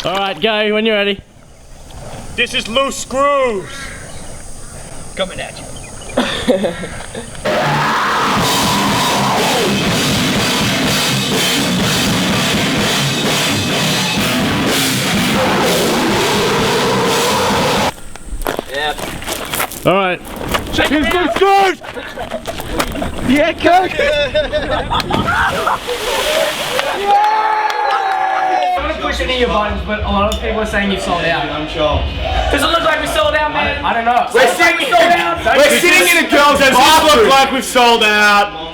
Alright, go when you're ready. This is loose screws. Coming at you. Yep. Alright. Check his loose screws! Yeah, coach! I'm gonna push any of your buttons, but a lot of people are saying you've sold out. I'm sure. Does it look like we sold out, man? I don't know. We're sitting in a girl's bathroom. Does this look like we've sold out?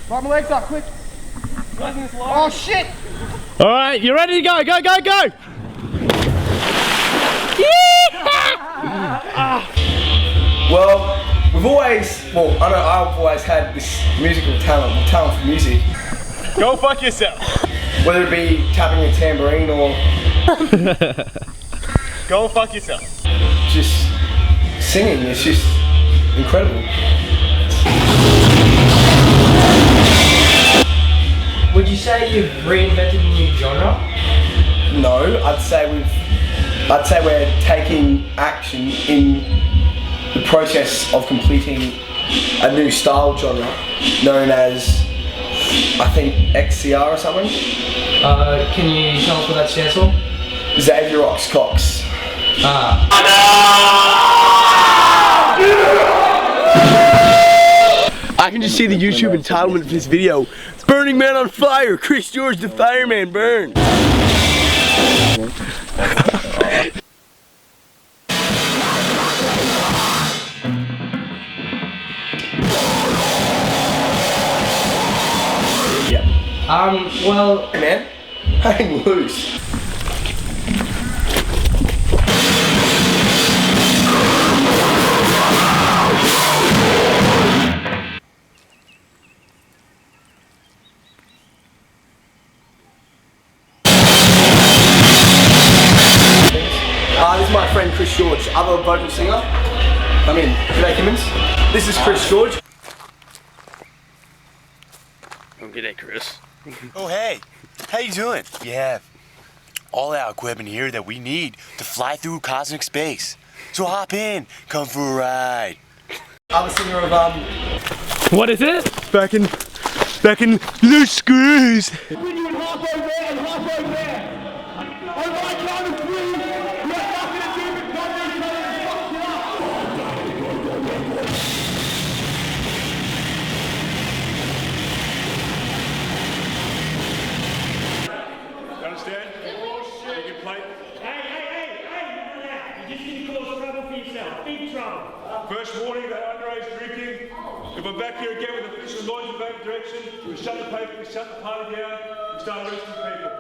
Pop my legs up, quick. Oh shit! Alright, you ready to go? Go, go, go! Well, we've always, I know I've always had this musical talent for music. Go fuck yourself. Whether it be tapping a tambourine or Go fuck yourself. just singing, it's just incredible. Would you say you've reinvented a new genre? No, I'd say we're taking action in the process of completing a new style genre known as, I think, XCR or something. Can you tell us what that stands for? Xavier Ox Cox. I can just see the YouTube entitlement for this video. Burning Man on fire! Chris George the fireman burn! Well... Hey man, hang loose. This is my friend Chris George, other vocal singer. G'day Kimmins. This is Chris George. Oh, g'day, Chris. Oh hey, how you doing? We have all our equipment here that we need to fly through cosmic space. So hop in, come for a ride. Other singer of What is it? Back in loose screws. When you hop over there and hop over there. On my count of three, we're not gonna do it. Not gonna do it. Fuck it up. You understand? You can play. Hey, you just need to cause trouble for yourself. Big trouble. First warning about underage drinking. If we're back here again with official noise in that direction, we shut the paper, we shut the party down, we start arresting people.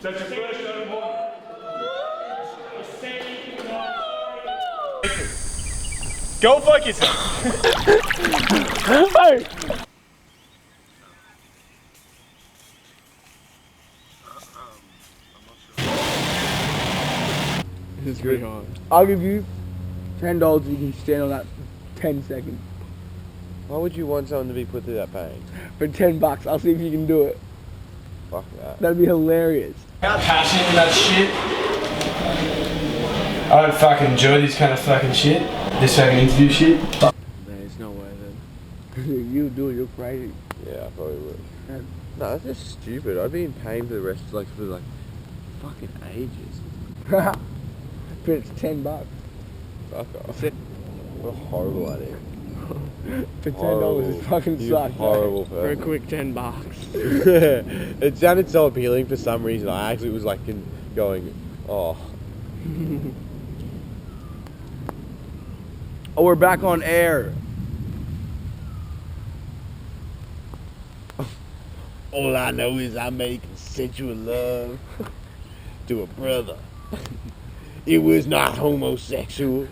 So that's your first note of warning. Go fuck yourself. Hey! This is pretty hard. I'll give you $10 if you can stand on that 10 seconds. Why would you want someone to be put through that pain? For $10, I'll see if you can do it. Fuck that. That'd be hilarious. I'm passionate in that shit. I don't fucking enjoy this kind of fucking shit. This fucking interview shit. There's no way then. You do it, you're crazy. Yeah, I probably would. Yeah. No, that's just stupid. I'd be in pain for the rest, for fucking ages. But it's $10. Fuck off. What a horrible idea. For $10, it fucking You're sucks. a horrible For a person. quick $10. It sounded so appealing for some reason. I actually was like going, oh. Oh, we're back on air. All I know is I make sensual love to a brother. It was not homosexual.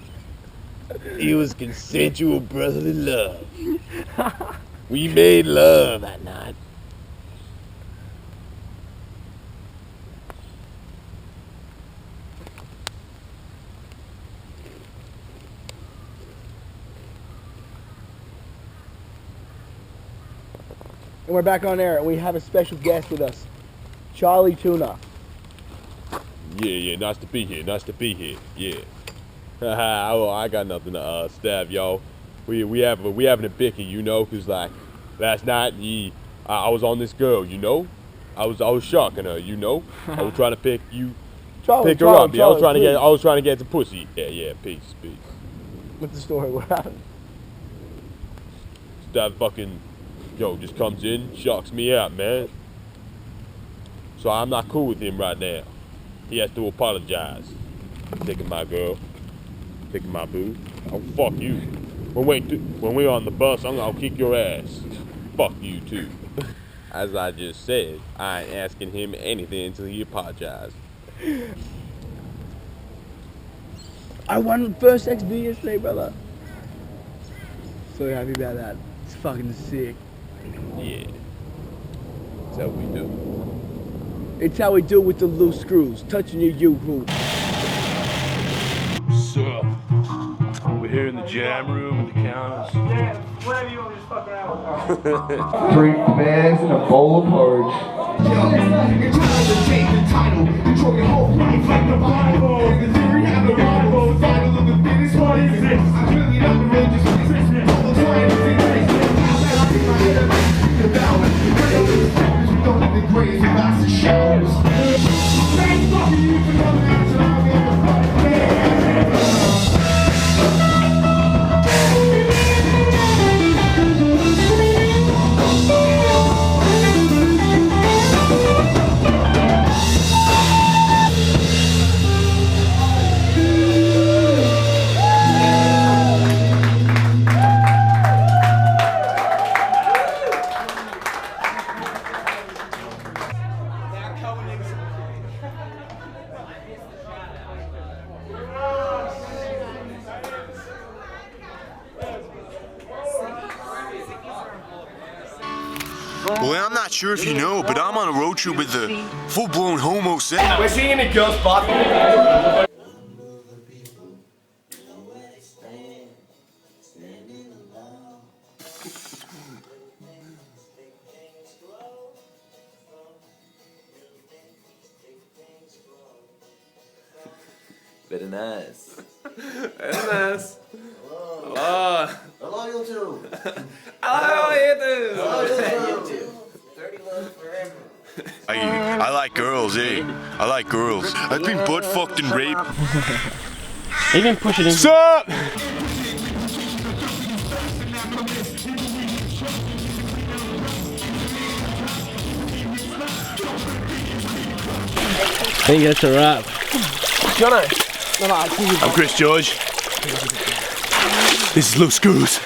It was consensual brotherly love. We made love that night. And we're back on air, and we have a special guest with us, Charlie Tuna. Yeah, nice to be here, yeah. Oh, I got nothing to stab y'all. We having a bicker, you know, cause like last night I was on this girl, you know. I was shocking her, you know. I was trying to pick her up. Yeah, I was trying to get some pussy. Yeah, peace. What's the story? What happened? That fucking just comes in, shocks me out, man. So I'm not cool with him right now. He has to apologize. Taking my girl, taking my boo. Oh, fuck you. When we're on the bus, I'll kick your ass. Fuck you too. As I just said, I ain't asking him anything until he apologized. I won first XB yesterday, brother. So happy about that. It's fucking sick. Yeah. That's how we do. It's how we do with the loose screws. Touching your yoo-hoo. What's up? We're here in the jam room with the counters. Yeah, whatever you want to just fuck around with. Drink bags and a bowl of porridge. Yo, you're trying to take the title, control your whole life like the Bible. In the theory of the Bible, the title of the thinnest one is this. I'm really not the religious business. All the time is in this. Now that I get my head up, the balance. We don't need the grades and lots of showers. Thanks fucking you for coming out tonight. I'm the fucking man. Well, I'm not sure if you know, but I'm on a road trip with the full-blown homosexual. We're singing the girls' bathroom. Very nice. Very nice. Hello. Hello, YouTube. Hello, YouTube. Hello, YouTube. 30 love forever. I like girls, eh? I like girls. I've been butt fucked and raped. Even push it in. Sup? I think that's a wrap. Jono. I'm Chris George. This is Loose Screws.